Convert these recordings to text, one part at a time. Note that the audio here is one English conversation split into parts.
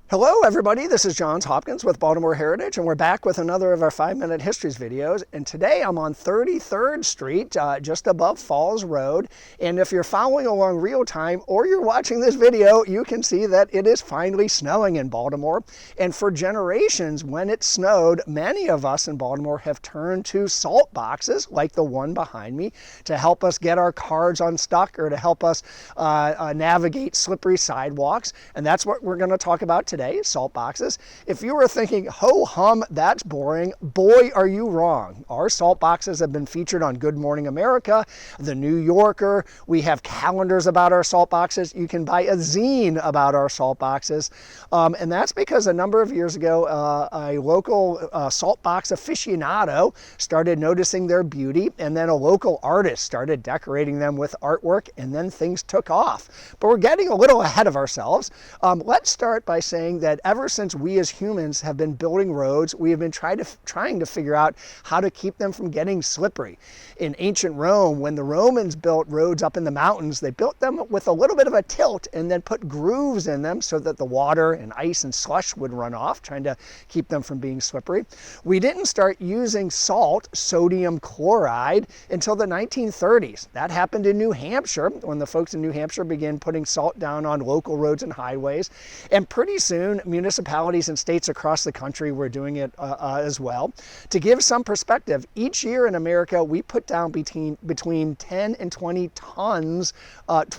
Hello everybody, this is Johns Hopkins with Baltimore Heritage, and we're back with another of our 5-Minute Histories videos. And today I'm on 33rd Street, just above Falls Road. And if you're following along real time or you're watching this video, you can see that it is finally snowing in Baltimore. And for generations, when it snowed, many of us in Baltimore have turned to salt boxes, like the one behind me, to help us get our cars unstuck or to help us navigate slippery sidewalks. And that's what we're going to talk about today. Salt boxes. If you were thinking, ho hum, that's boring, boy, are you wrong. Our salt boxes have been featured on Good Morning America, The New Yorker. We have calendars about our salt boxes. You can buy a zine about our salt boxes. And that's because a number of years ago, a local salt box aficionado started noticing their beauty, and then a local artist started decorating them with artwork, and then things took off. But we're getting a little ahead of ourselves. Let's start by saying that ever since we as humans have been building roads, we have been trying to figure out how to keep them from getting slippery. In ancient Rome, when the Romans built roads up in the mountains, they built them with a little bit of a tilt and then put grooves in them so that the water and ice and slush would run off, trying to keep them from being slippery. We didn't start using salt, sodium chloride, until the 1930s. That happened in New Hampshire when the folks in New Hampshire began putting salt down on local roads and highways. And pretty soon, municipalities and states across the country were doing it as well. To give some perspective, each year in America, we put down between 10 and 20 tons,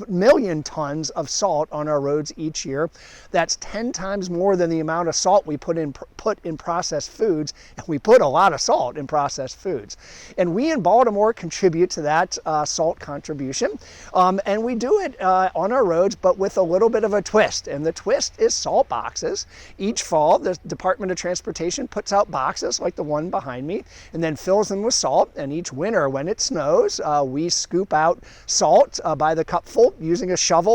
million tons of salt on our roads each year. That's 10 times more than the amount of salt we put in processed foods. And we put a lot of salt in processed foods. And we in Baltimore contribute to that salt contribution. And we do it on our roads, but with a little bit of a twist. And the twist is salt boxes. Each fall, the Department of Transportation puts out boxes like the one behind me and then fills them with salt. And each winter, when it snows, we scoop out salt by the cupful using a shovel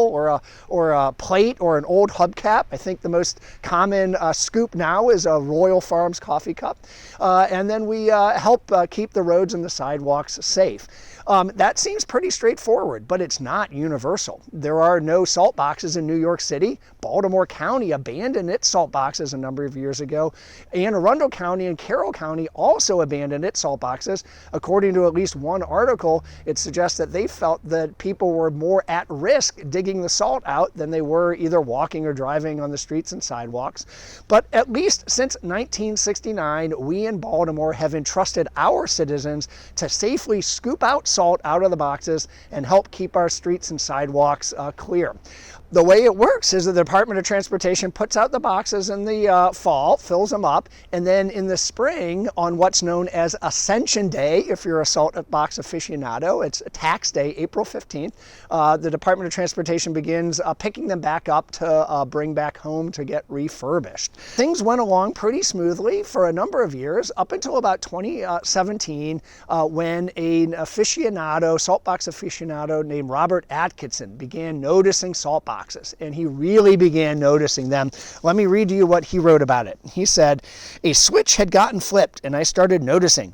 or a plate or an old hubcap. I think the most common scoop now is a Royal Farms coffee cup. And then we help keep the roads and the sidewalks safe. That seems pretty straightforward, but it's not universal. There are no salt boxes in New York City. Baltimore County abandoned its salt boxes a number of years ago. Anne Arundel County and Carroll County also abandoned its salt boxes. According to at least one article, it suggests that they felt that people were more at risk digging the salt out than they were either walking or driving on the streets and sidewalks. But at least since 1969, we in Baltimore have entrusted our citizens to safely scoop out salt out of the boxes and help keep our streets and sidewalks clear. The way it works is that the Department of Transportation puts out the boxes in the fall, fills them up, and then in the spring, on what's known as Ascension Day, if you're a salt box aficionado, it's tax day, April 15th, the Department of Transportation begins picking them back up to bring back home to get refurbished. Things went along pretty smoothly for a number of years, up until about 2017, when an aficionado, salt box aficionado named Robert Atkinson began noticing salt boxes. And he really began noticing them. Let me read to you what he wrote about it. He said, "A switch had gotten flipped and I started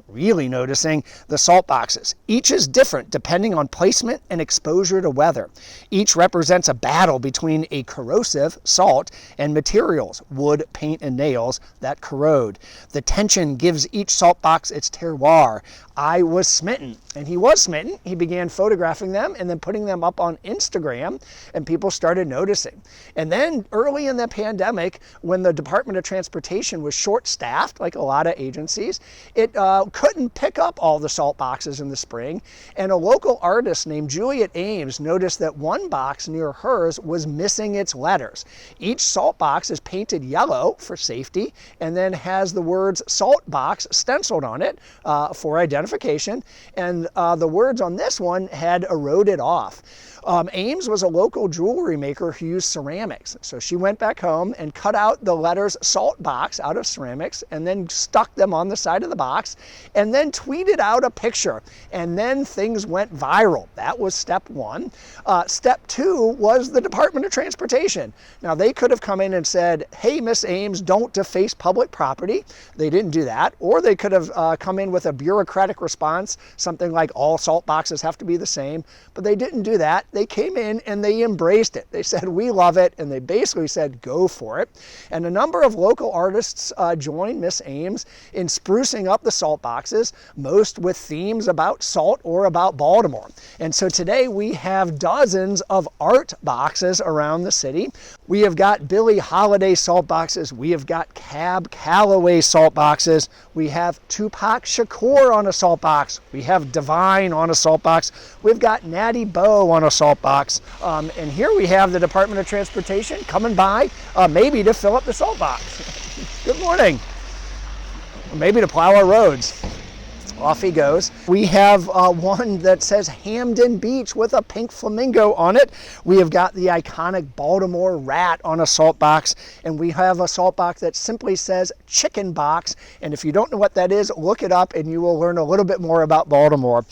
really noticing the salt boxes. Each is different depending on placement and exposure to weather. Each represents a battle between a corrosive, salt, and materials, wood, paint, and nails, that corrode. The tension gives each salt box its terroir. I was smitten." And he was smitten. He began photographing them and then putting them up on Instagram, and people started noticing. And then early in the pandemic, when the Department of Transportation was short-staffed, like a lot of agencies, it couldn't pick up all the salt boxes in the spring. And a local artist named Juliet Ames noticed that one box near hers was missing its letters. Each salt box is painted yellow for safety and then has the words "salt box" stenciled on it for identification. And the words on this one had eroded off. Ames was a local jewelry maker who used ceramics. So she went back home and cut out the letters "salt box" out of ceramics and then stuck them on the side of the box and then tweeted out a picture. And then things went viral. That was step one. Step two was the Department of Transportation. Now, they could have come in and said, "Hey, Miss Ames, don't deface public property." They didn't do that. Or they could have come in with a bureaucratic response, something like all salt boxes have to be the same. But they didn't do that. they came in and they embraced it. They said, we love it, and they basically said, go for it. And a number of local artists joined Miss Ames in sprucing up the salt boxes, most with themes about salt or about Baltimore. And so today we have dozens of art boxes around the city. We have got Billie Holiday salt boxes. We have got Cab Calloway salt boxes. We have Tupac Shakur on a salt box. We have Divine on a salt box. We've got Natty Boh on a salt box. And here we have the Department of Transportation coming by, maybe to fill up the salt box. Good morning. Maybe to plow our roads. Off he goes. We have one that says Hamden Beach with a pink flamingo on it. We have got the iconic Baltimore rat on a salt box, and we have a salt box that simply says chicken box. And if you don't know what that is, look it up and you will learn a little bit more about Baltimore.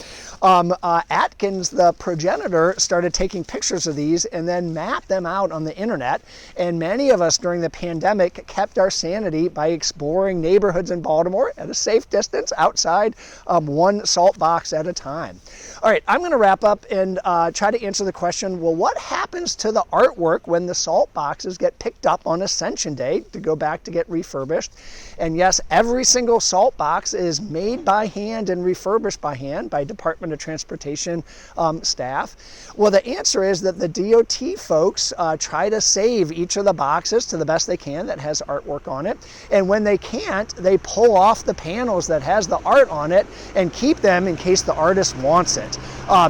Atkins, the progenitor, started taking pictures of these and then mapped them out on the internet. And many of us during the pandemic kept our sanity by exploring neighborhoods in Baltimore at a safe distance outside, one salt box at a time. All right, I'm going to wrap up and try to answer the question, well, what happens to the artwork when the salt boxes get picked up on Ascension Day to go back to get refurbished? And yes, every single salt box is made by hand and refurbished by hand by Department of Transportation staff. Well, the answer is that the DOT folks try to save each of the boxes to the best they can that has artwork on it. And when they can't, they pull off the panels that has the art on it and keep them in case the artist wants it.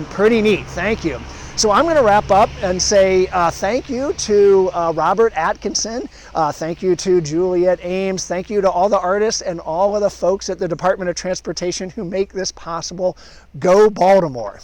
Pretty neat, thank you. So I'm going to wrap up and say thank you to Robert Atkinson, thank you to Juliet Ames, thank you to all the artists and all of the folks at the Department of Transportation who make this possible. Go Baltimore!